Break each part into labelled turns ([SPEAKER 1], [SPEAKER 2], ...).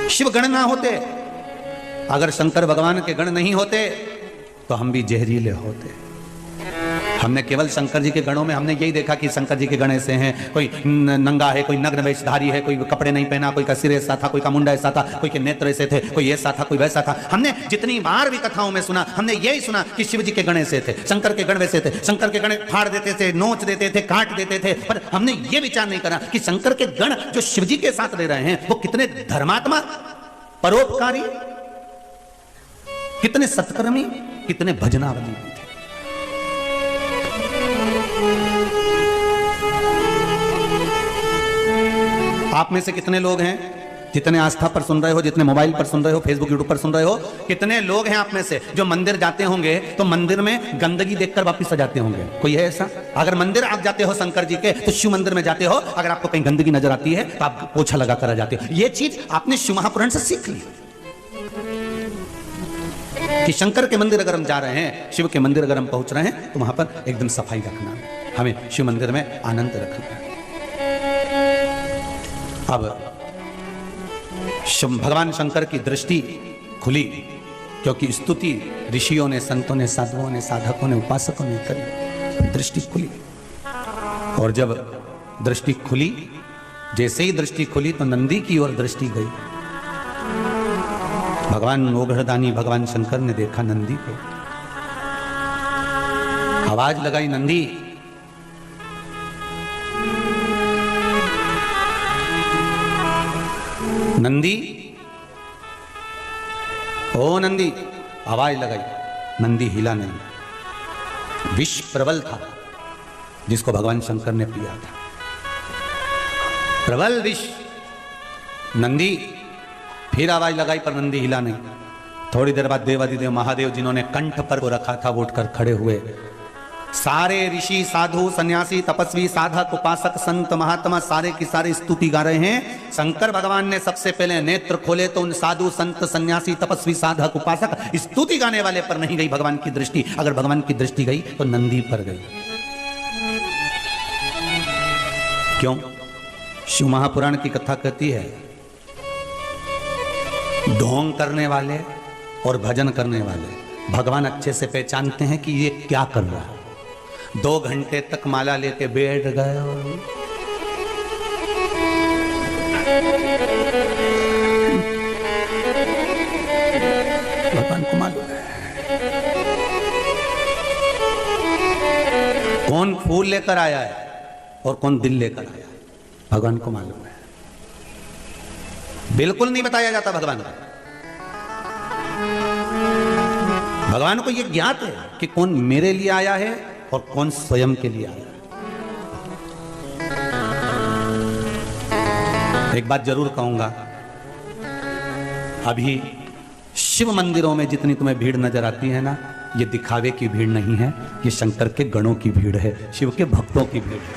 [SPEAKER 1] शिव गण ना होते, अगर शंकर भगवान के गण नहीं होते तो हम भी जहरीले होते। हमने केवल शंकर जी के गणों में हमने यही देखा कि शंकर जी के गण ऐसे हैं, कोई नंगा है, कोई नग्न वेशधारी है, कोई कपड़े नहीं पहना, कोई का सिर ऐसा था, कोई का मुंडा ऐसा था, कोई के नेत्र ऐसे थे, कोई ऐसा था, कोई वैसा था। हमने जितनी बार भी कथाओं में सुना, हमने यही सुना कि शिव जी के गण ऐसे थे, शंकर के गण वैसे थे, शंकर के गण फाड़ देते थे, नोच देते थे, काट देते थे। पर हमने ये विचार नहीं करा कि शंकर के गण जो शिव जी के साथ रह रहे हैं वो कितने धर्मात्मा, परोपकारी, कितने सत्कर्मी, कितने भजनावली थे। आप में से कितने लोग हैं जितने आस्था पर सुन रहे हो, जितने मोबाइल पर सुन रहे हो, फेसबुक यूट्यूब पर सुन रहे हो, कितने लोग हैं आप में से जो मंदिर जाते होंगे तो मंदिर में गंदगी देखकर वापस आ जाते होंगे? कोई है ऐसा? अगर मंदिर आप जाते हो शंकर जी के तो शिव मंदिर में जाते हो, अगर आपको कहीं गंदगी नजर आती है तो आप पोछा लगा कर आ जाते हो। यह चीज आपने शिव महापुराण से सीख ली कि शंकर के मंदिर अगर हम जा रहे हैं, शिव के मंदिर अगर हम पहुंच रहे हैं तो वहां पर एकदम सफाई रखना, हमें शिव मंदिर में आनंद रखना। अब भगवान शंकर की दृष्टि खुली क्योंकि स्तुति ऋषियों ने, संतों ने, साधुओं ने, साधकों ने, उपासकों ने करी, दृष्टि खुली। और जब दृष्टि खुली, जैसे ही दृष्टि खुली तो नंदी की ओर दृष्टि गई। भगवान ओघड़दानी भगवान शंकर ने देखा नंदी को, आवाज लगाई, नंदी। नंदी, ओ नंदी, आवाज लगाई, नंदी हिला नहीं। विष प्रबल था जिसको भगवान शंकर ने पिया था, प्रबल विष। नंदी फिर आवाज लगाई पर नंदी हिला नहीं। थोड़ी देर बाद देवादिदेव महादेव जिन्होंने कंठ पर को रखा था वो उठकर खड़े हुए। सारे ऋषि, साधु, सन्यासी, तपस्वी, साधक, उपासक, संत, महात्मा सारे की सारे स्तुति गा रहे हैं। शंकर भगवान ने सबसे पहले नेत्र खोले तो उन साधु, संत, सन्यासी, तपस्वी, साधक, उपासक स्तुति गाने वाले पर नहीं गई भगवान की दृष्टि। अगर भगवान की दृष्टि गई तो नंदी पर गई। क्यों? शिव महापुराण की कथा कहती है ढोंग करने वाले और भजन करने वाले भगवान अच्छे से पहचानते हैं कि ये क्या कर रहा है। 2 घंटे तक माला लेके बैठ गए, भगवान को मालूम है कौन फूल लेकर आया है और कौन दिल लेकर आया है, भगवान को मालूम है। बिल्कुल नहीं बताया जाता भगवान को। भगवान को यह ज्ञात है कि कौन मेरे लिए आया है और कौन स्वयं के लिए आया है। एक बात जरूर कहूंगा, अभी शिव मंदिरों में जितनी तुम्हें भीड़ नजर आती है ना, ये दिखावे की भीड़ नहीं है, ये शंकर के गणों की भीड़ है, शिव के भक्तों की भीड़ है,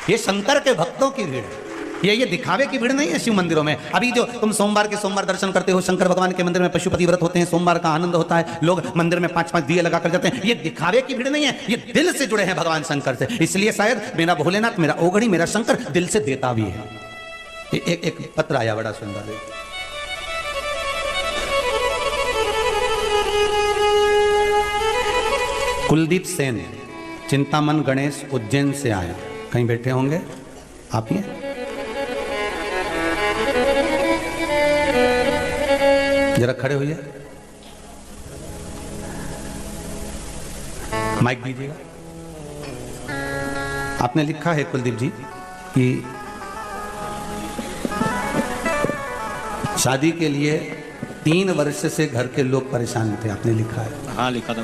[SPEAKER 1] ये शंकर के भक्तों की भीड़ है। ये दिखावे की भीड़ नहीं है शिव मंदिरों में। अभी जो तुम सोमवार के सोमवार दर्शन करते हो, शंकर भगवान के मंदिर में पशुपति व्रत होते हैं, सोमवार का आनंद होता है, लोग मंदिर में 5-5 दिए लगा कर जाते हैं, ये दिखावे की भीड़ नहीं है, ये दिल से जुड़े हैं भगवान शंकर से। इसलिए शायद मेरा भोलेनाथ, मेरा ओघड़ी, मेरा शंकर दिल से देता भी है। एक पत्र आया बड़ा सुंदर, कुलदीप सेन, चिंतामन गणेश, उज्जैन से आया। कहीं बैठे होंगे आप ही? जरा खड़े होइए, माइक दीजिएगा। आपने लिखा है कुलदीप जी कि शादी के लिए 3 वर्ष से घर के लोग परेशान थे, आपने लिखा है।
[SPEAKER 2] हाँ लिखा था।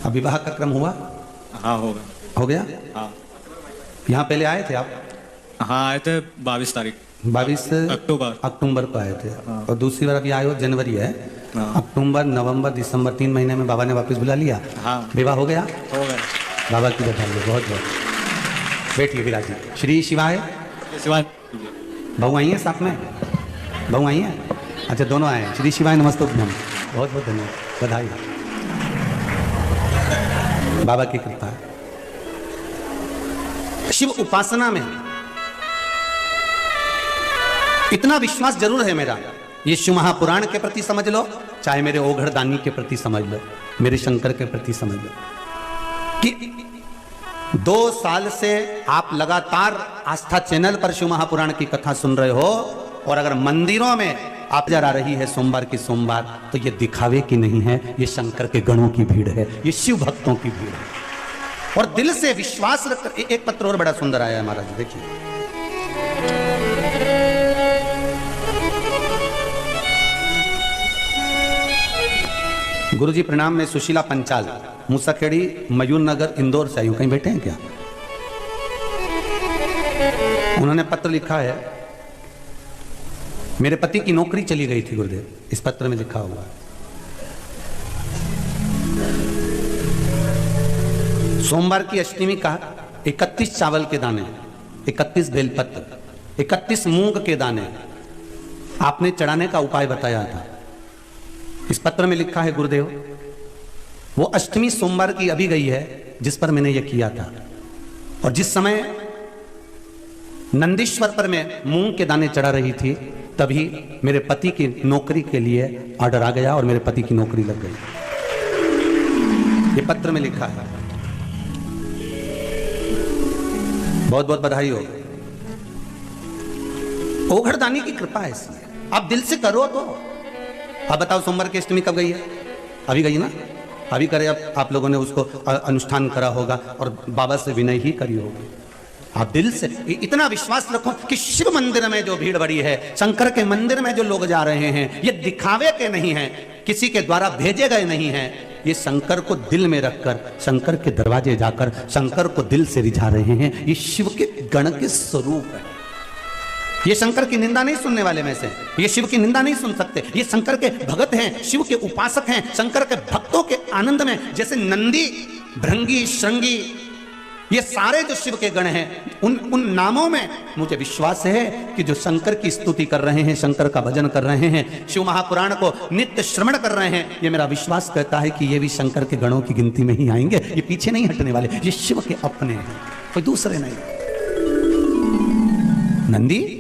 [SPEAKER 1] अब विवाह का क्रम हुआ?
[SPEAKER 2] हाँ हो गया।
[SPEAKER 1] हो गया?
[SPEAKER 2] हाँ।
[SPEAKER 1] यहाँ पहले आए थे आप?
[SPEAKER 2] हाँ आए थे 22 तारीख,
[SPEAKER 1] 22 अक्टूबर को आए थे। हाँ। और दूसरी बार अभी आए हो, जनवरी है। हाँ। अक्टूबर, नवंबर, दिसंबर 3 महीने में बाबा ने वापस बुला लिया। हाँ। विवाह हो गया? हो गया। बाबा की बधाई, बहुत बहुत। बैठिए विराजी। श्री शिवाय।
[SPEAKER 2] शिवाय।
[SPEAKER 1] बहू आई है साथ में? बहू आई है? अच्छा दोनों आए हैं। श्री शिवाय नमस्ते, बहुत बहुत धन्यवाद, बधाई। बाबा की कृपा है। शिव उपासना में इतना विश्वास जरूर है मेरा ये शिव महापुराण के प्रति समझ लो, चाहे मेरे ओघड़दानी के प्रति समझ लो, मेरे शंकर के प्रति समझ लो, कि 2 साल से आप लगातार आस्था चैनल पर शिव महापुराण की कथा सुन रहे हो, और अगर मंदिरों में आप नजर आ रही है सोमवार की सोमवार, तो ये दिखावे की नहीं है, ये शंकर के गणों की भीड़ है, ये शिव भक्तों की भीड़ है। और दिल से विश्वास रखकर एक पत्र और बड़ा सुंदर आया है महाराज, देखिए। गुरुजी प्रणाम, में सुशीला पंचाल, मूसाखेड़ी, मयूर नगर, इंदौर से आयु। कहीं बैठे हैं क्या? उन्होंने पत्र लिखा है, मेरे पति की नौकरी चली गई थी गुरुदेव। इस पत्र में लिखा हुआ है, सोमवार की अष्टमी का 31 चावल के दाने, 31 बेलपत्र, 31 मूंग के दाने आपने चढ़ाने का उपाय बताया था। इस पत्र में लिखा है गुरुदेव, वो अष्टमी सोमवार की अभी गई है जिस पर मैंने ये किया था, और जिस समय नंदीश्वर पर मैं मूंग के दाने चढ़ा रही थी, तभी मेरे पति की नौकरी के लिए ऑर्डर आ गया और मेरे पति की नौकरी लग गई। ये पत्र में लिखा है। बहुत बहुत बधाई हो। ओघड़दानी की कृपा है इसलिए, आप दिल से करो तो। अब बताओ सोमवार की अष्टमी कब गई है? अभी गई ना, अभी करे। अब आप लोगों ने उसको अनुष्ठान करा होगा और बाबा से विनय ही करी होगी। आप दिल से इतना विश्वास रखो कि शिव मंदिर में जो भीड़ बड़ी है, शंकर के मंदिर में जो लोग जा रहे हैं, ये दिखावे के नहीं है, किसी के द्वारा भेजे गए नहीं हैं, ये शंकर को दिल में रखकर, शंकर के दरवाजे जाकर शंकर को दिल से रिझा रहे हैं। ये शिव के गण के स्वरूप है। ये शंकर की निंदा नहीं सुनने वाले में से, ये शिव की निंदा नहीं सुन सकते। ये शंकर के भगत हैं, शिव के उपासक हैं, शंकर के भक्तों के आनंद में, जैसे नंदी, भृंगी, श्रृंगी, ये सारे जो शिव के गण हैं, उन नामों में मुझे विश्वास है कि जो शंकर की स्तुति कर रहे हैं, शंकर का भजन कर रहे हैं, शिव महापुराण को नित्य श्रवण कर रहे हैं, ये मेरा विश्वास कहता है कि ये भी शंकर के गणों की गिनती में ही आएंगे। ये पीछे नहीं हटने वाले, ये शिव के अपने हैं, कोई दूसरे नहीं। नंदी,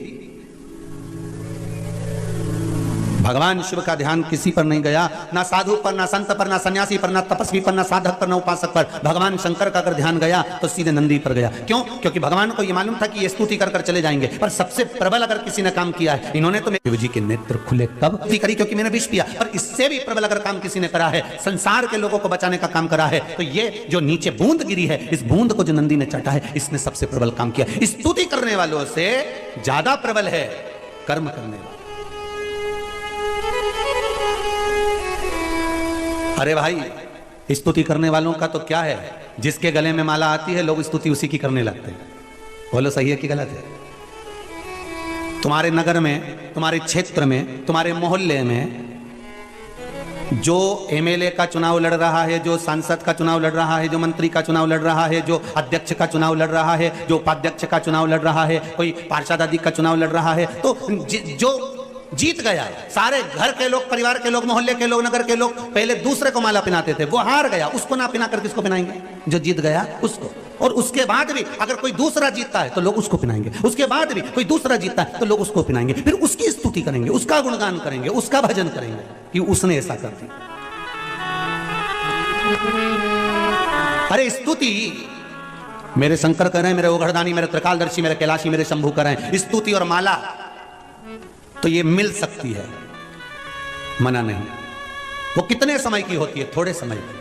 [SPEAKER 1] भगवान शिव का ध्यान किसी पर नहीं गया, ना साधु पर, ना संत पर, ना सन्यासी पर, ना तपस्वी पर, ना साधक पर, ना उपासक पर। भगवान शंकर का अगर ध्यान गया तो सीधे नंदी पर गया। क्यों? क्योंकि भगवान को यह मालूम था कि ये स्तुति कर कर चले जाएंगे, पर सबसे प्रबल अगर किसी ने काम किया है, इन्होंने तो शिव जी के नेत्र खुले कब करी, क्योंकि मैंने विष पिया, पर इससे भी प्रबल अगर काम किसी ने करा है, संसार के लोगों को बचाने का काम करा है, तो ये जो नीचे बूंद गिरी है, इस बूंद को जो नंदी ने चाटा है, इसने सबसे प्रबल काम किया। स्तुति करने वालों से ज्यादा प्रबल है कर्म करने वाले। अरे भाई, स्तुति करने वालों का तो क्या है, जिसके गले में माला आती है लोग स्तुति उसी की करने लगते हैं। बोलो सही है कि गलत है? तुम्हारे नगर में, तुम्हारे क्षेत्र में, तुम्हारे मोहल्ले में जो एमएलए का चुनाव लड़ रहा है, जो सांसद का चुनाव लड़ रहा है, जो मंत्री का चुनाव लड़ रहा है, जो अध्यक्ष का चुनाव लड़ रहा है, जो उपाध्यक्ष का चुनाव लड़ रहा है, कोई पार्षद आदि का चुनाव लड़ रहा है, तो जो जीत गया, सारे घर के लोग, परिवार के लोग, मोहल्ले के लोग, नगर के लोग पहले दूसरे को माला पहनाते थे, वो हार गया, उसको ना पहनाकर किसको पहनाएंगे? जो जीत गया उसको। और उसके बाद भी अगर कोई दूसरा जीतता है तो लोग उसको पहनाएंगे, उसके बाद भी कोई दूसरा जीतता है तो लोग उसको पहनाएंगे, फिर उसकी स्तुति करेंगे, उसका गुणगान करेंगे, उसका भजन करेंगे कि उसने ऐसा कर दिया। अरे स्तुति मेरे शंकर कर रहे हैं, मेरे ओघड़दानी, मेरे त्रिकालदर्शी, मेरे कैलाशी, मेरे शंभू कर रहे हैं। स्तुति और माला तो ये मिल सकती है, मना नहीं। वो कितने समय की होती है? थोड़े समय की।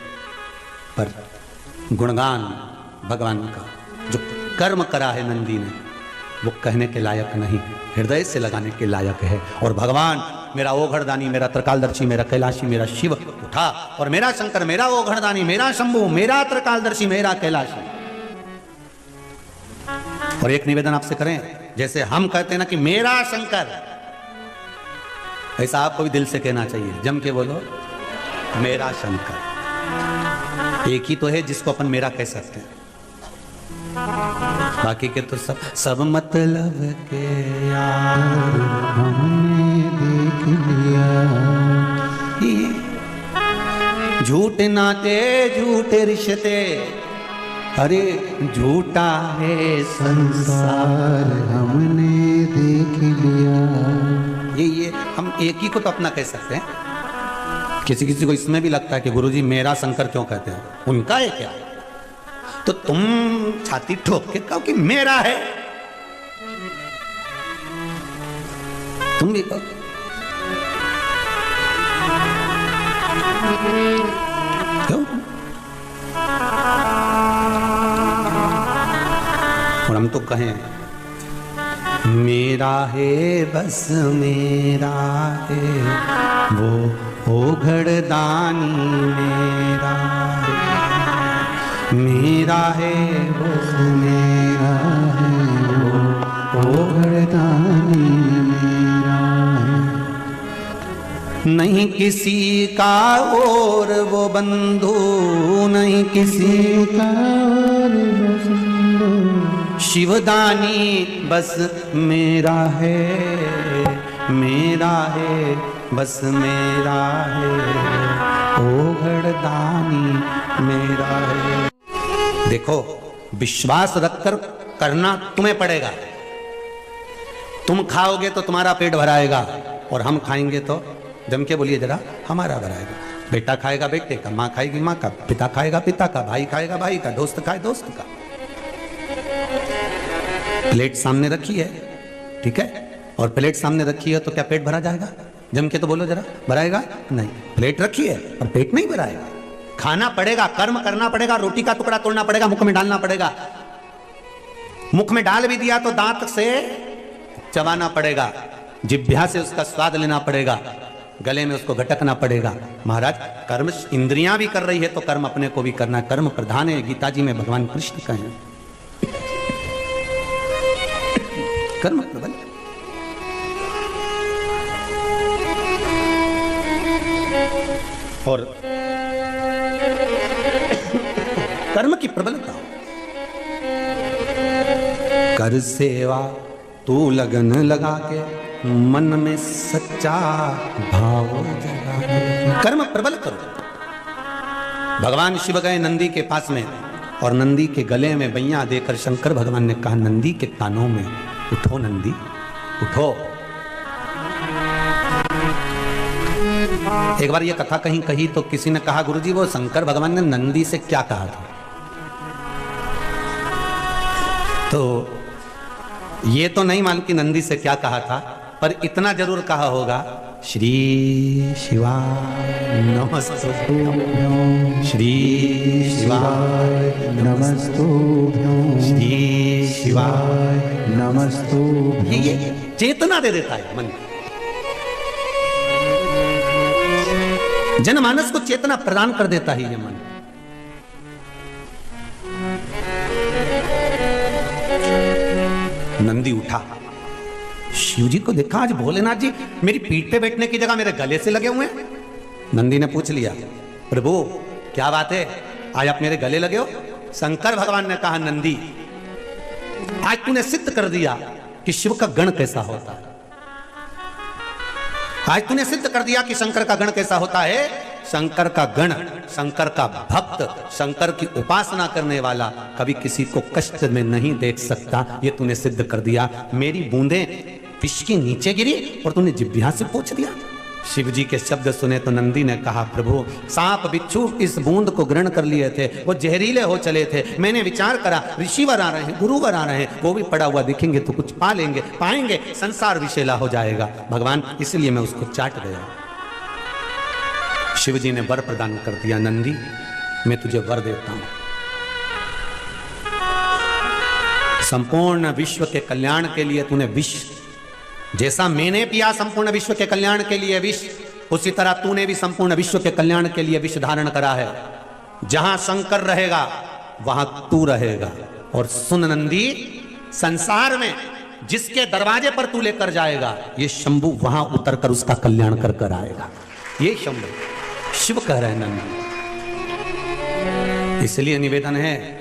[SPEAKER 1] पर गुणगान भगवान का जो कर्म करा है नंदी ने, वो कहने के लायक नहीं, हृदय से लगाने के लायक है। और भगवान मेरा ओघड़दानी, मेरा त्रिकालदर्शी, मेरा कैलाशी, मेरा शिव उठा, और मेरा शंकर, मेरा ओघड़दानी, मेरा शंभू, मेरा त्रिकालदर्शी, मेरा कैलाशी। और एक निवेदन आपसे करें, जैसे हम कहते हैं ना कि मेरा शंकर, ऐसा आपको भी दिल से कहना चाहिए। जम के बोलो, मेरा शंकर। एक ही तो है जिसको अपन मेरा कह सकते हैं, बाकी के तो सब मतलब के यार हमने देख लिया। झूठे नाते, झूठे रिश्ते, अरे झूठा है संसार हमने देख लिया। ये हम एक ही को तो अपना कह सकते हैं। किसी किसी को इसमें भी लगता है कि गुरुजी मेरा शंकर क्यों कहते हैं, उनका है क्या? तो तुम छाती ठोक के कहो कि मेरा है, तुम भी कहो। क्यों? और हम तो कहें मेरा है बस मेरा है वो ओघड़दानी मेरा है, मेरा है वो मेरा है वो ओघड़दानी मेरा है। नहीं किसी का और वो बंधु, नहीं किसी का और वो बंधु, शिवदानी बस मेरा है बस मेरा है ओघड़दानी मेरा है। देखो, विश्वास रखकर करना तुम्हें पड़ेगा। तुम खाओगे तो तुम्हारा पेट भराएगा और हम खाएंगे तो, जम के बोलिए जरा, हमारा भराएगा। बेटा खाएगा बेटे का, माँ खाएगी माँ का, पिता खाएगा पिता का, भाई खाएगा भाई का, दोस्त खाए दोस्त का। प्लेट सामने रखी है, ठीक है, और प्लेट सामने रखी है तो क्या पेट भरा जाएगा? जम के तो बोलो जरा, भराएगा नहीं। प्लेट रखी है और पेट नहीं भराएगा। खाना पड़ेगा, कर्म करना पड़ेगा, रोटी का टुकड़ा तोड़ना पड़ेगा, मुख में डालना पड़ेगा। मुख में डाल भी दिया तो दांत से चबाना पड़ेगा, जिह्वा से उसका स्वाद लेना पड़ेगा, गले में उसको घटकना पड़ेगा। महाराज, कर्म इंद्रियां भी कर रही है तो कर्म अपने को भी करना, कर्म प्रधान है। गीता जी में भगवान कृष्ण कहें कर्म प्रबल। और कर्म की प्रबलता, कर सेवा तू लगन लगा के, मन में सच्चा भाव जगा। कर्म प्रबल करो। भगवान शिव गए नंदी के पास में और नंदी के गले में बैया देकर शंकर भगवान ने कहा नंदी के कानों में, उठो नंदी उठो। एक बार ये कथा कहीं कही तो किसी ने कहा गुरुजी वो शंकर भगवान ने नंदी से क्या कहा था? तो ये तो नहीं मालूम कि नंदी से क्या कहा था, पर इतना जरूर कहा होगा, श्री शिवाय नमस्तुभ्यं, श्री शिवाय नमस्तुभ्यं, श्री शिवाय नमस्तुभ्यं। ये चेतना दे देता है मन को, जनमानस को चेतना प्रदान कर देता है ये मन। नंदी उठा, शिव जी को देखा, आज भोलेनाथ जी मेरी पीठ पे बैठने की जगह मेरे गले से लगे हुए हैं। नंदी ने पूछ लिया, प्रभु क्या बात है, आज आप मेरे गले लगे हो? शंकर भगवान ने कहा नंदी, आज तूने सिद्ध कर दिया कि शिव का गण कैसा होता है। आज तूने सिद्ध कर दिया कि शंकर का गण कैसा होता है। शंकर का गण, शंकर का भक्त, शंकर की उपासना करने वाला कभी किसी को कष्ट में नहीं देख सकता। ये तूने सिद्ध कर दिया। मेरी बूंदें विष के नीचे गिरी और तूने जिह्वा से पूछ दिया। शिव जी के शब्द सुने तो नंदी ने कहा, प्रभु सांप बिच्छू इस बूंद को ग्रहण कर लिए थे, वो जहरीले हो चले थे। मैंने विचार करा ऋषिवर आ रहे हैं, गुरुवर आ रहे हैं, वो भी पड़ा हुआ दिखेंगे तो कुछ पा लेंगे, पाएंगे, संसार विषैला हो जाएगा भगवान, इसलिए मैं उसको चाट गया। शिव जी ने वर प्रदान कर दिया, नंदी मैं तुझे वर देता हूं, संपूर्ण विश्व के कल्याण के लिए तूने विष, जैसा मैंने पिया संपूर्ण विश्व के कल्याण के लिए विष, उसी तरह तूने भी संपूर्ण विश्व के कल्याण के लिए विष धारण करा है। जहां शंकर रहेगा वहां तू रहेगा। और सुन नंदी, संसार में जिसके दरवाजे पर तू लेकर जाएगा, ये शंभु वहां उतर कर उसका कल्याण कर कर आएगा। ये शंभु शिव कह रहे हैं नंदी। इसलिए निवेदन है,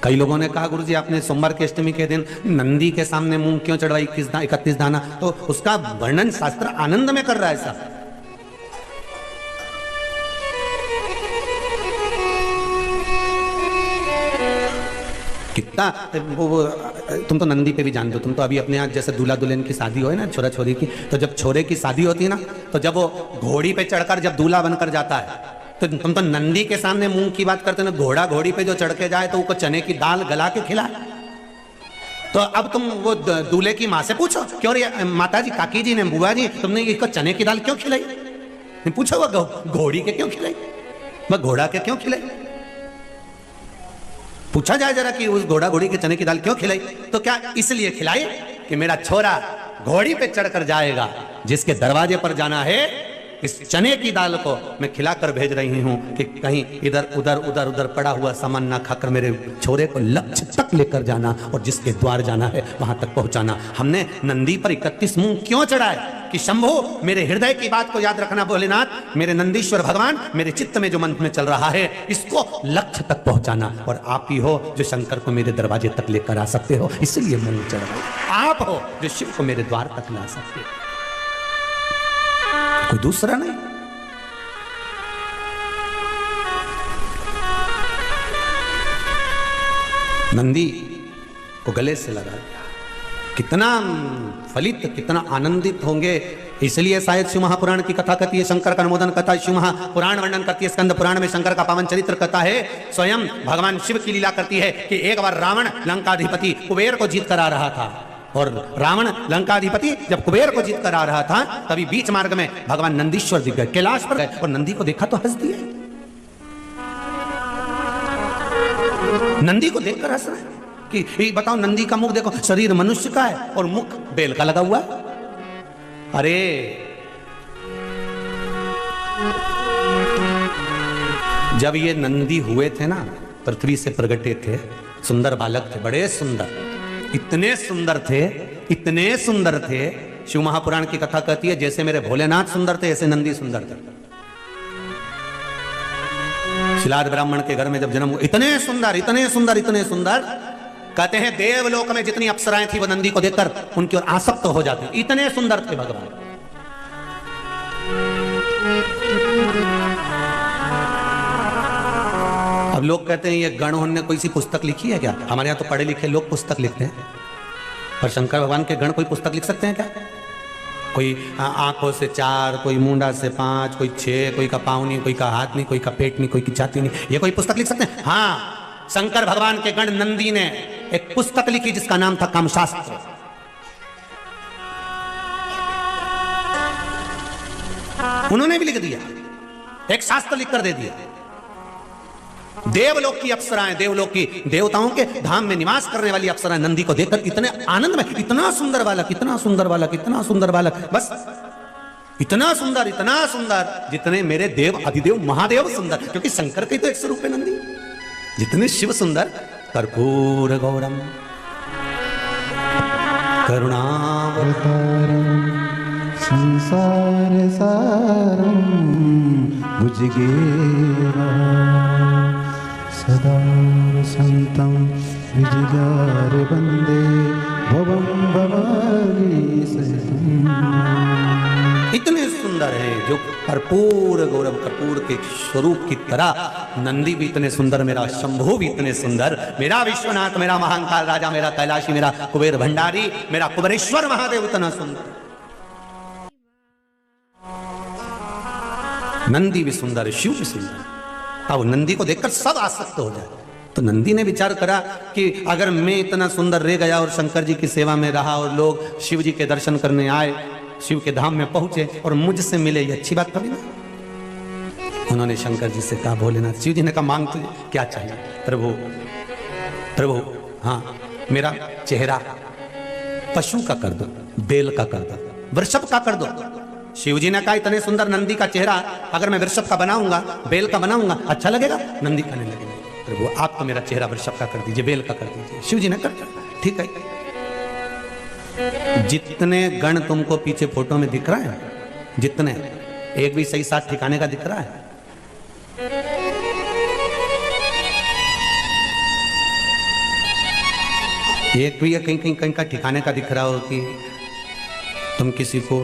[SPEAKER 1] कई लोगों ने कहा गुरुजी आपने सोमवार के अष्टमी के दिन नंदी के सामने मूंग क्यों चढ़वाई 31 दाना? तो उसका वर्णन शास्त्र आनंद में कर रहा है साहब। कितना वो तुम तो नंदी पे भी जानते हो, तुम तो अभी अपने यहाँ जैसे दूल्हा दुल्हन की शादी हो ना, छोरा छोरी की, तो जब छोरे की शादी होती है ना, तो जब वो घोड़ी पे चढ़कर जब दूल्हा बनकर जाता है, तो तुम तो नंदी के सामने मुंह की बात करते हो ना, घोड़ा घोड़ी पे जो चढ़ के जाए तो उसको चने की दाल गला के खिलाए। तो अब तुम वो दूल्हे की माँ से पूछो, क्यों रे माता जी, काकी जी ने, बुआ जी, तुमने इसको चने की दाल क्यों खिलाई? नहीं पूछो वो घोड़ी के क्यों खिलाई, वह घोड़ा के क्यों खिलाई? पूछा जाए जरा कि उस घोड़ा घोड़ी के चने की दाल क्यों खिलाई? तो क्या इसलिए खिलाई कि मेरा छोरा घोड़ी पे चढ़कर जाएगा, जिसके दरवाजे पर जाना है, इस चने की दाल को मैं खिलाकर भेज रही हूं कि कहीं इधर उधर पड़ा हुआ सामान ना खाकर मेरे छोरे को लक्ष्य तक लेकर जाना और जिसके द्वार जाना है वहां तक पहुंचाना। हमने नंदी पर 31 मुंह क्यों चढ़ाए? कि शंभो मेरे हृदय की बात को याद रखना भोलेनाथ, मेरे नंदीश्वर भगवान, मेरे चित्त में जो मन में चल रहा है इसको लक्ष्य तक पहुंचाना, और आप ही हो जो शंकर को मेरे दरवाजे तक लेकर आ सकते हो, इसलिए मुंह चढ़ाओ। आप हो जो शिव को मेरे द्वार तक ला सकते हो, कोई दूसरा नहीं। नंदी को गले से लगा दिया, कितना फलित, कितना आनंदित होंगे। इसलिए शायद शिव महापुराण की कथा कहती है, शंकर का अनुमोदन कथा शिव महापुराण वर्णन करती है, स्कंद पुराण में शंकर का पावन चरित्र कहता है। स्वयं भगवान शिव की लीला करती है कि एक बार रावण लंकाधिपति कुबेर को जीत कर आ रहा था, और रावण लंकाधिपति जब कुबेर को जीत कर आ रहा था, तभी बीच मार्ग में भगवान नंदीश्वर दिख गए, कैलाश पर गए, और नंदी को देखा तो हंस दिए। नंदी को देखकर हंस रहे कि बताओ, नंदी का मुख देखो, शरीर मनुष्य का है और मुख बेल का लगा हुआ। अरे जब ये नंदी हुए थे ना, पृथ्वी से प्रगटे थे, सुंदर बालक थे, बड़े सुंदर, इतने सुंदर थे, इतने सुंदर थे। शिव महापुराण की कथा कहती है जैसे मेरे भोलेनाथ सुंदर थे, ऐसे नंदी सुंदर थे। शिलाद ब्राह्मण के घर में जब जन्म हुआ, इतने सुंदर, इतने सुंदर, इतने सुंदर, कहते हैं देवलोक में जितनी अप्सराएं थी वो नंदी को देखकर उनकी ओर आसक्त हो जाती, इतने सुंदर थे भगवान। अब लोग कहते हैं ये गण ने कोई सी पुस्तक लिखी है क्या? हमारे यहाँ तो पढ़े लिखे लोग पुस्तक लिखते हैं, पर शंकर भगवान के गण कोई पुस्तक लिख सकते हैं क्या? कोई आंखों से 4, कोई मुंडा से 5, कोई 6, कोई का पाँव नहीं, कोई का हाथ नहीं, कोई का पेट नहीं, कोई की छाती नहीं, ये कोई पुस्तक लिख सकते हैं? हाँ, शंकर भगवान के गण नंदी ने एक पुस्तक लिखी जिसका नाम था कामशास्त्र। उन्होंने भी लिख दिया, एक शास्त्र लिखकर दे दिया। देवलोक की अप्सराएं, देवलोक की देवताओं के धाम में निवास करने वाली अप्सराएं नंदी को देखकर इतने आनंद में, इतना सुंदर बालक, इतना सुंदर बालक, इतना सुंदर बालक, बस इतना सुंदर जितने मेरे देव अधिदेव महादेव सुंदर, क्योंकि शंकर के तो एक स्वरूप है नंदी। जितने शिव सुंदर, कर्पूर गौरम करुणावतारम संसार सारम भुजगेरा सदा संतम विजगार वंदे भवम भवानी सहितम। इतने सुंदर है जो कर्पूर गौरव, कर्पूर के स्वरूप की तरह नंदी भी इतने सुंदर, मेरा शंभू भी इतने सुंदर, मेरा विश्वनाथ, मेरा महाकाल राजा, मेरा कैलाशी, मेरा कुबेर भंडारी, मेरा कुबेरेश्वर महादेव इतना सुंदर। नंदी भी सुंदर, शिव भी सुंदर। अब नंदी को देखकर सब आसक्त हो जाए। तो नंदी ने विचार करा कि अगर मैं इतना सुंदर रह गया और शंकर जी की सेवा में रहा और लोग शिव जी के दर्शन करने आए, शिव के धाम में पहुंचे और मुझसे मिले, ये अच्छी बात कभी ना। उन्होंने शंकर जी से कहा, भोलेनाथ, शिव जी ने कहा मांग तुझे क्या चाहिए? प्रभु हाँ, मेरा चेहरा पशु का कर दो, बैल का कर दो, वृषभ का कर दो। शिव जी ने कहा इतने सुंदर नंदी का चेहरा अगर मैं वृषभ का बनाऊंगा, बैल का बनाऊंगा, अच्छा लगेगा? नंदी कहने लगे, प्रभु आप तो मेरा चेहरा वृषभ का कर दीजिए, बैल का कर दीजिए। शिव जी ने कर दिया, ठीक है। जितने गण तुमको पीछे फोटो में दिख रहा है, जितने, एक भी सही साथ ठिकाने का दिख रहा है? एक भी कहीं का ठिकाने का दिख रहा हो कि तुम किसी को,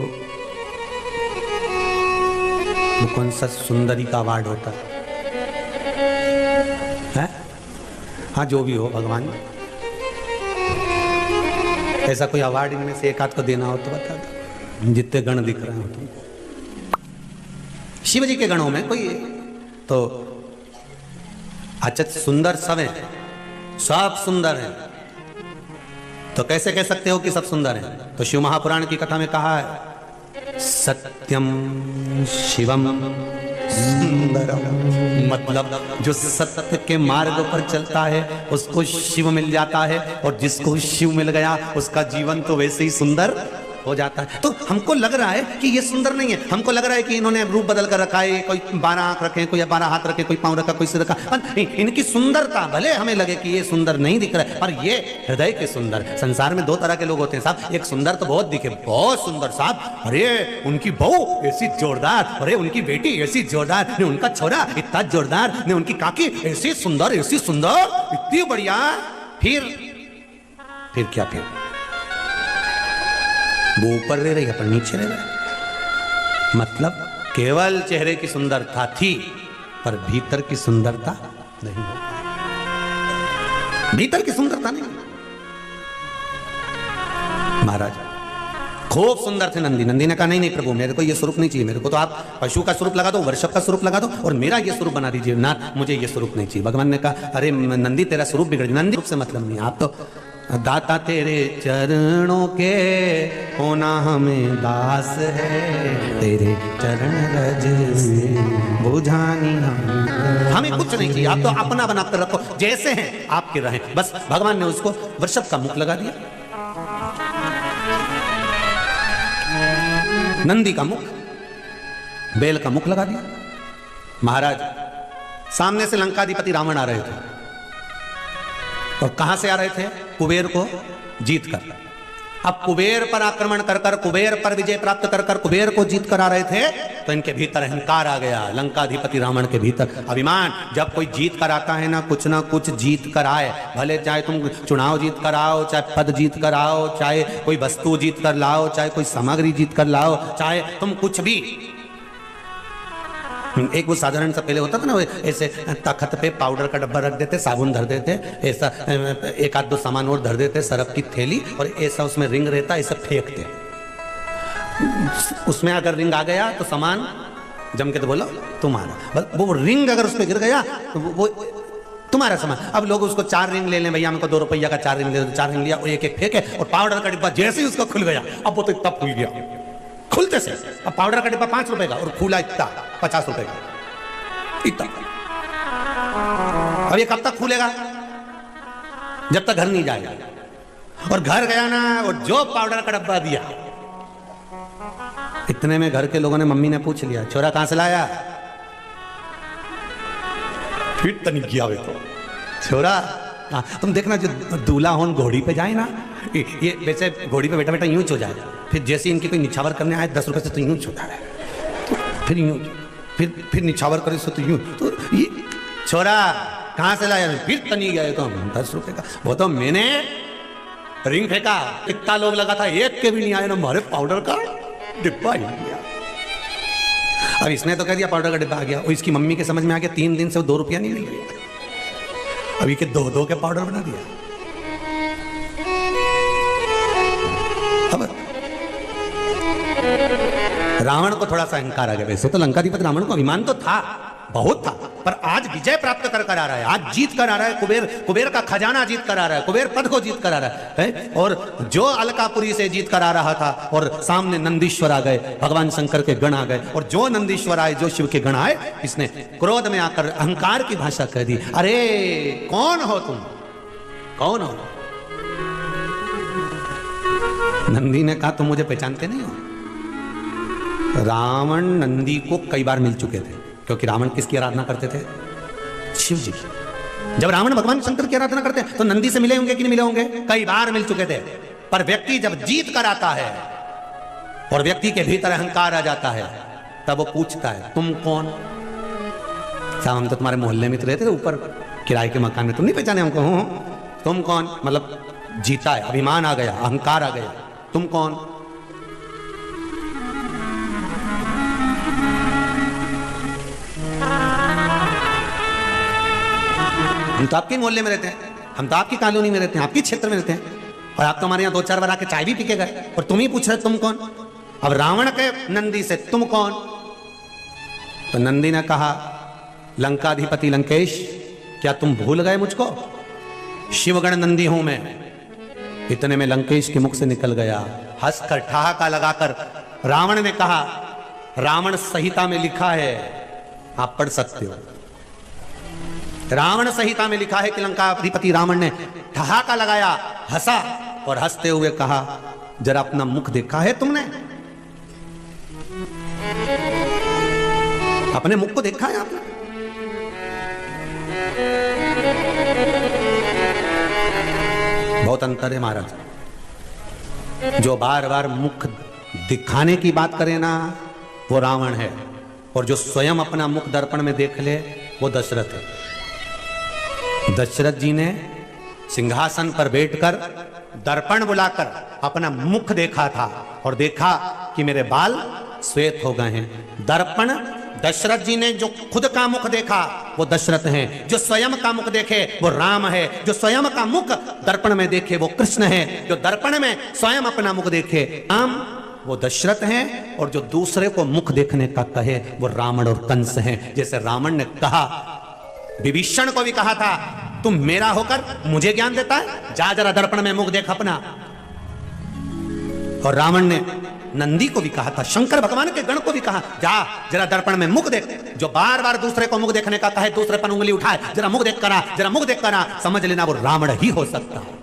[SPEAKER 1] वो कौन सा सुंदरी का अवार्ड होता है? हाँ जो भी हो, भगवान ऐसा कोई अवार्ड इनमें से एक आध को देना हो तो बता दो, जितने गण दिख रहे हो तुमको। शिव जी के गणों में कोई तो अच्छा सुंदर सब है, सब सुंदर है, तो कैसे कह सकते हो कि सब सुंदर है? तो शिव महापुराण की कथा में कहा है सत्यम शिवम सुंदरम, मतलब जो सत्य के मार्ग पर चलता है उसको शिव मिल जाता है, और जिसको शिव मिल गया उसका जीवन तो वैसे ही सुंदर हो जाता है। तो हमको लग रहा है कि ये सुंदर नहीं है, हमको लग रहा है कि इन्होंने रूप बदल कर रखा है, कोई 12 आंख रखे, कोई 12 हाथ रखे, कोई पांव रखा, कोई सिर रखा, पर इनकी सुंदरता भले हमें लगे कि ये सुंदर नहीं दिख रहा है, पर ये हृदय के सुंदर। संसार में 2 तरह के लोग होते हैं साहब, एक सुंदर तो बहुत दिखे, बहुत सुंदर साहब, अरे उनकी बहू ऐसी जोरदार, अरे उनकी बेटी ऐसी जोरदार, ने उनका छोरा इतना जोरदार, ने उनकी काकी ऐसी सुंदर, इतनी बढ़िया। फिर क्या? फिर वो ऊपर रह रही है पर नीचे रह रहा है, मतलब केवल चेहरे की सुंदरता थी पर भीतर की सुंदरता नहीं, भीतर की सुंदरता नहीं। महाराज खूब सुंदर थे नंदी। नंदी ने कहा नहीं प्रभु, मेरे को ये स्वरूप नहीं चाहिए, मेरे को तो आप पशु का स्वरूप लगा दो, वृषभ का स्वरूप लगा दो, और मेरा ये स्वरूप बना दीजिए ना, मुझे ये स्वरूप नहीं चाहिए। भगवान ने कहा अरे नंदी तेरा स्वरूप बिगड़, नंदी रूप से मतलब नहीं, आप तो दाता तेरे चरणों के होना हमें दास है, तेरे चरण रज से बुझानी हमें कुछ नहीं चाहिए, आप तो अपना बनाकर रखो, जैसे हैं आपके रहे बस। भगवान ने उसको वृषभ का मुख लगा दिया, नंदी का मुख, बेल का मुख लगा दिया। महाराज सामने से लंकाधिपति रावण आ रहे थे, और कहां से आ रहे थे? कुबेर को जीत कर। अब कुबेर पर आक्रमण कर कर, कुबेर पर विजय प्राप्त कर कर कुबेर को जीत कर आ रहे थे, तो इनके भीतर अहंकार आ गया। लंकाधिपति रावण के भीतर अभिमान। जब कोई जीत कर आता है ना कुछ जीत कर आए, भले चाहे तुम चुनाव जीत कर आओ, चाहे पद जीत कर आओ, चाहे कोई वस्तु जीत कर लाओ, चाहे कोई सामग्री जीत कर लाओ, चाहे तुम कुछ भी। एक वो साधारण सा पहले होता था ना, ऐसे तख्त पे पाउडर का डब्बा रख देते, साबुन धर देते, ऐसा 1-2 सामान और धर देते, सरफ की थैली, और ऐसा उसमें रिंग रहता, ऐसा फेंकते। उसमें अगर रिंग आ गया तो सामान जम के तो बोलो तुम्हारा, वो रिंग अगर उस पर गिर गया तो वो तुम्हारा सामान। अब लोग उसको 4 रिंग ले लें, भैया हमको 2 रुपया का 4 रिंग ले, 4 रिंग लिया, और एक फेंके, और पाउडर का डिब्बा जैसे ही उसका खुल गया, अब वो तो इतना फूल गया खुलते से। अब पाउडर का डिब्बा 5 रुपए का, और खुला इतना 50 रुपए का, इतना। अब ये कब तक खुलेगा? जब तक घर नहीं जाएगा। और घर गया ना, और जो पाउडर का डब्बा दिया, इतने में घर के लोगों ने, मम्मी ने पूछ लिया छोरा कहां से लाया? फिर तनी किया वे तो छोरा। तुम देखना जो दूल्हा होन घोड़ी पे जाए ना, ये वैसे घोड़ी पे बैठा बैठा यूं हो जाए, फिर जैसे इनकी कोई निछावर करने आए 10 रुपए से तो यूं छोटा है, फिर यूं, फिर निछावर करे तो यूं, तो ये छोरा कहां से लाया? फिर तनी गए तो 10 रुपए का। वो तो मैंने रिंग फेंका, इतना लोग लगा था, एक के भी नहीं आए ना, हमारे पाउडर का डिब्बा ही गया। अब इसने तो कह दिया पाउडर का डिब्बा आ गया, और इसकी मम्मी के समझ में आ गया 3 दिन से 2 रुपया नहीं मिल गया, अभी के 2 के पाउडर बना दिया। अब रावण को थोड़ा सा अहंकार आ गया। वैसे तो लंकाधिपति रावण को अभिमान तो था, बहुत था, पर आज विजय प्राप्त कर कर आ रहा है, आज जीत कर आ रहा है, कुबेर का खजाना जीत कर आ रहा है, कुबेर पद को जीत कर आ रहा है। और जो अलकापुरी से जीत कर आ रहा था, और सामने नंदीश्वर आ गए, भगवान शंकर के गण आ गए, और जो नंदीश्वर आए, जो शिव के गण आए, इसने क्रोध में आकर अहंकार की भाषा कह दी, अरे कौन हो तुम, कौन हो? नंदी ने कहा तुम मुझे पहचानते नहीं हो। रावण नंदी को कई बार मिल चुके थे, क्योंकि रावण किसकी आराधना करते थे? शिव जी। जब रावण भगवान शंकर की आराधना करते हैं तो नंदी से मिले होंगे कि नहीं मिले होंगे? कई बार मिल चुके थे। पर व्यक्ति जब जीत कर आता है और व्यक्ति के भीतर अहंकार आ जाता है, तब वो पूछता है तुम कौन? साहब हम तो तुम्हारे मोहल्ले में तो रहते थे, ऊपर किराए के मकान में, तुम नहीं पहचाने हमको? हूं। तुम कौन? मतलब जीता है, अभिमान आ गया, अहंकार आ गया, तुम कौन? हम तो आपके मोहल्ले में रहते हैं, हम तो आपकी कॉलोनी में रहते हैं, आपके क्षेत्र में रहते हैं, और आप तो हमारे यहाँ 2-4 बार आके चाय भी पी के गए और तुम ही पूछ रहे तुम कौन। अब रावण के नंदी से तुम कौन? तो नंदी ने कहा, लंकाधिपति लंकेश, क्या तुम भूल गए मुझको? शिवगण नंदी हूं मैं। इतने में लंकेश के मुख से निकल गया, हंसकर ठहाका लगाकर रावण ने कहा, रावण संहिता में लिखा है, आप पढ़ सकते हो। रावण संहिता में लिखा है कि लंकाधिपति रावण ने ठहाका लगाया, हंसा और हंसते हुए कहा, जरा अपना मुख देखा है तुमने? अपने मुख को देखा है आपने? बहुत अंतर है महाराज। जो बार बार मुख दिखाने की बात करे ना, वो रावण है, और जो स्वयं अपना मुख दर्पण में देख ले, वो दशरथ है। दशरथ जी ने सिंहासन पर बैठकर दर्पण बुलाकर अपना मुख देखा था और देखा कि मेरे बाल श्वेत हो गए हैं। दर्पण दशरथ जी ने जो खुद का मुख देखा वो दशरथ हैं, जो स्वयं का मुख देखे वो राम है, जो स्वयं का मुख दर्पण में देखे वो कृष्ण है, जो दर्पण में स्वयं अपना मुख देखे राम वो दशरथ हैं, और जो दूसरे को मुख देखने का कहे वो रावण और कंस हैं। जैसे रावण ने कहा, विभीषण को भी कहा था, तुम मेरा होकर मुझे ज्ञान देता है, जा जरा दर्पण में मुख देख अपना। और रावण ने नंदी को भी कहा था, शंकर भगवान के गण को भी कहा, जा जरा दर्पण में मुख देख। जो बार बार दूसरे को मुख देखने का कहे, दूसरे पर उंगली उठाए, जरा मुख देख करा, जरा मुख देख करा, समझ लेना वो रावण ही हो सकता है।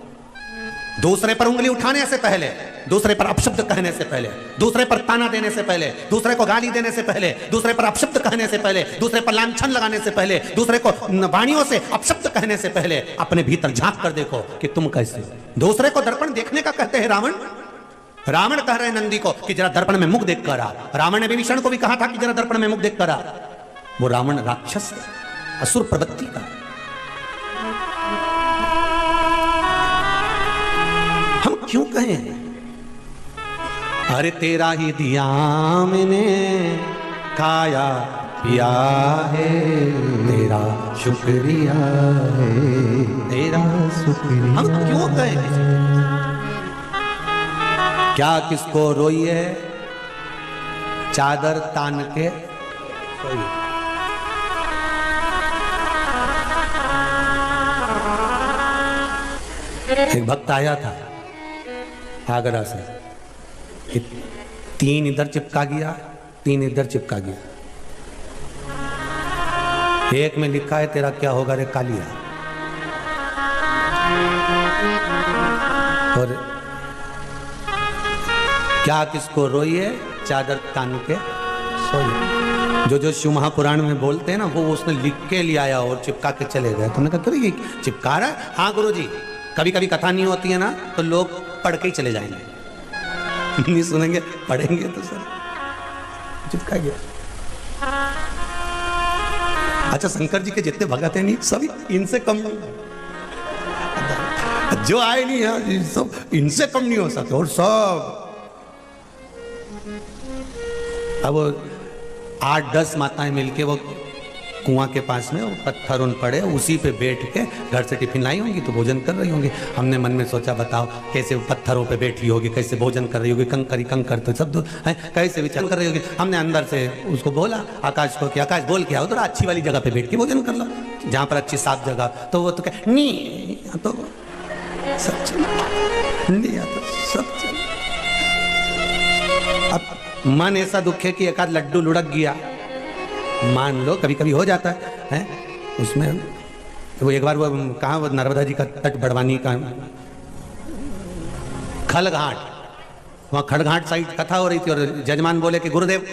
[SPEAKER 1] दूसरे पर उंगली उठाने से पहले, दूसरे पर अपशब्द कहने से पहले, दूसरे पर ताना देने से पहले, दूसरे को गाली देने से पहले, दूसरे पर अपशब्द कहने से पहले, दूसरे पर लांछन लगाने से पहले, दूसरे को वाणियों से अपशब्द कहने से पहले अपने भीतर झांक कर देखो कि तुम कैसे हो। दूसरे को दर्पण देखने का कहते हैं रावण। रावण कह रहे नंदी को कि जरा दर्पण में मुख देख कर आ। रावण ने विभीषण को भी कहा था कि जरा दर्पण में मुख देख कर आ। वो रावण राक्षस है, असुर प्रवृत्ति का। हम क्यों कहें, अरे तेरा ही दिया मैंने खाया पिया है, तेरा शुक्रिया है, तेरा शुक्रिया। हम क्यों कहें, क्या किसको रोइए, चादर तान के सोइए। एक भक्त आया था आगरा से, 3 इधर चिपका गया, 3 इधर चिपका गया। एक में लिखा है, तेरा क्या होगा रे कालिया। और क्या किसको रोइए, चादर तान के सोइए। जो जो शिव महापुराण में बोलते हैं ना, वो उसने लिख के ले आया और चिपका के चले गए। तुमने कहा क्यों ये चिपका रहा है? हाँ गुरुजी, कभी कभी कथा नहीं होती है ना, तो लोग पढ़ के ही चले जाएंगे, नहीं सुनेंगे, पढ़ेंगे तो सर चिपका गया। अच्छा, शंकर जी के जितने भगत हैं नहीं, सभी इनसे कम नहीं, जो आए नहीं है सब इनसे कम नहीं हो सकते। और सब अब 8-10 माताएं मिलके वो कुआं के पास में वो पत्थर उन पड़े, उसी पे बैठ के घर से टिफिन लाई होंगी तो भोजन कर रही होंगी। हमने मन में सोचा, बताओ कैसे पत्थरों पे बैठी होगी, कैसे भोजन कर रही होगी, कंकरी कंकर तो सब है, कैसे विचार कर रही होगी। हमने अंदर से उसको बोला आकाश को कि आकाश बोल के आओ, तो अच्छी वाली जगह पे बैठ के भोजन कर लो, जहाँ पर अच्छी साफ जगह। तो वो तो कह नहीं, तो सब चलो, सब चलो। अब मन ऐसा दुख है कि एक आध लड्डू लुढ़क गया, मान लो कभी कभी हो जाता है उसमें। वो एक बार वो कहाँ, वो नर्मदा जी का तट बड़वानी का खलघाट, वहाँ खड़घाट साइड कथा हो रही थी, और जजमान बोले कि गुरुदेव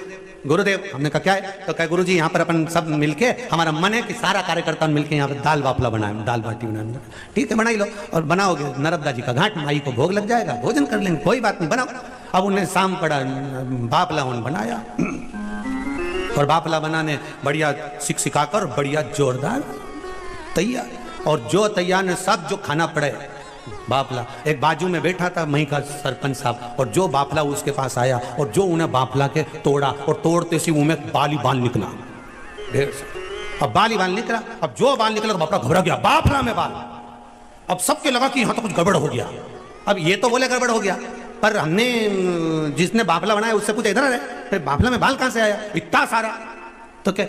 [SPEAKER 1] गुरुदेव। हमने कहा क्या है? तो कहा गुरुजी यहाँ पर अपन सब मिलके, हमारा मन है कि सारा कार्यकर्ता मिलके यहाँ पर दाल बाफला बनाए, दाल बाटी बनाए। ठीक है, बनाई लो, और बनाओगे नर्मदा जी का घाट, माई को भोग लग जाएगा, भोजन कर लेंगे, कोई बात नहीं, बनाओ। अब उन्हें शाम पड़ा, बाफला उन्हें बनाया, और बाफला बनाने बढ़िया सिखाकर बढ़िया जोरदार तैयार। और जो तैयार ने सब जो खाना पड़े बाफला, एक बाजू में बैठा था मही का सरपंच साहब, और जो बाफला उसके पास आया और जो उन्हें बाफला के तोड़ा, और तोड़ते सी मुंह में बाली बाल निकला ढेर से। अब बाली बाल निकला, अब जो बाल निकला तो बापड़ा घबरा गया, बाफला में बाल। अब सबके लगा कि यहाँ तो कुछ गड़बड़ हो गया, अब ये तो बोले गड़बड़ हो गया, पर हमने जिसने बाफला बनाया उससे पूछा इधर है बाफला में बाल कहां से आया इतना सारा? तो क्या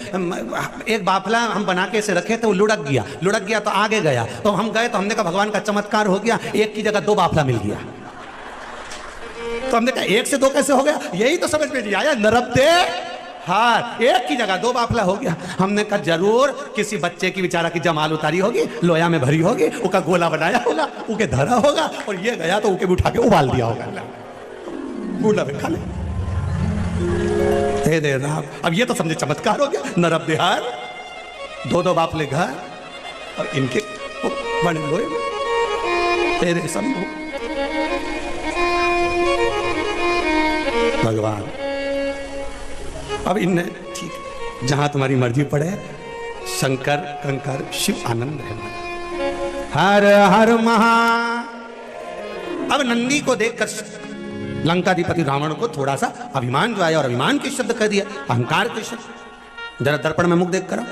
[SPEAKER 1] एक बाफला हम बना के इसे रखे थे, वो लुढ़क गया तो आगे गया, तो हम गए तो हमने कहा भगवान का चमत्कार हो गया, एक की जगह 2 बाफला मिल गया। तो हमने कहा 1 से 2 कैसे हो गया? यही तो समझ में नहीं आया। नरब्दे हाँ, 1 की जगह 2 बाफला हो गया। हमने कहा जरूर किसी बच्चे की बेचारा की जमाल उतारी होगी, लोया में भरी होगी, उसका गोला बनाया होगा, उके धरा होगा, और ये गया तो उके उठा के उबाल दिया होगा, गोला में खा ले दे देना। अब ये तो समझे चमत्कार हो गया। नरब बिहार 2 बाफले घर और इनके बड़े लोए तेरे शंभु भगवान। अब इनने ठीक जहां तुम्हारी मर्जी पड़े, शंकर कंकर शिव आनंद है। हर हर महा। अब नंदी को देखकर लंकाधिपति रावण को थोड़ा सा अभिमान जो आया, और अभिमान के शब्द कह दिया, अहंकार के शब्द। जरा दर्पण में मुख देख करो,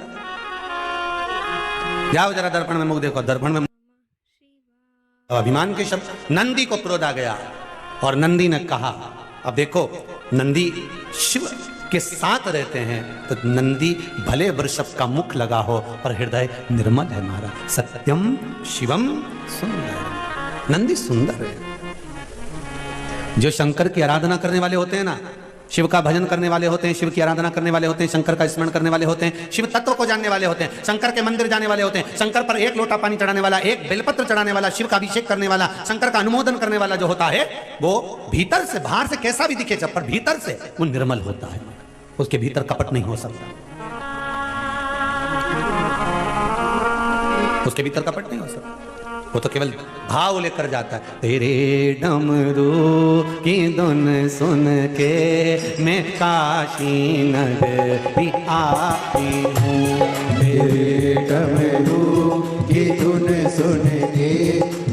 [SPEAKER 1] जाओ जरा दर्पण में मुख देखो, दर्पण में अभिमान के शब्द। नंदी को क्रोध आ गया और नंदी ने कहा, अब देखो नंदी शिव के साथ रहते हैं, तो नंदी भले वृषभ का मुख लगा हो पर हृदय निर्मल है हमारा। सत्यम शिवम सुंदर। नंदी सुंदर है। जो शंकर की आराधना करने वाले होते हैं ना, शिव का भजन करने वाले होते हैं, शिव की आराधना करने वाले होते हैं, शंकर का स्मरण करने वाले होते हैं, शिव तत्व को जानने वाले होते हैं, शंकर के मंदिर जाने वाले होते हैं, शंकर पर 1 लोटा पानी चढ़ाने वाला, 1 बेलपत्र चढ़ाने वाला, शिव का अभिषेक करने वाला, शंकर का अनुमोदन करने वाला जो होता है, वो भीतर से, बाहर से कैसा भी दिखे जब, पर भीतर से वो निर्मल होता है। उसके भीतर कपट नहीं हो सकता, उसके भीतर कपट नहीं हो सकता। वो तो केवल भाव लेकर जाता है। तेरे डमरू की धुन सुन के मैं काशी नगरी आई हूँ।
[SPEAKER 3] तेरे डमरू की धुन सुन के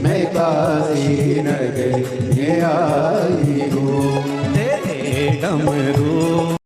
[SPEAKER 3] मैं काशी नगरी आई हूँ।
[SPEAKER 1] तेरे डमरू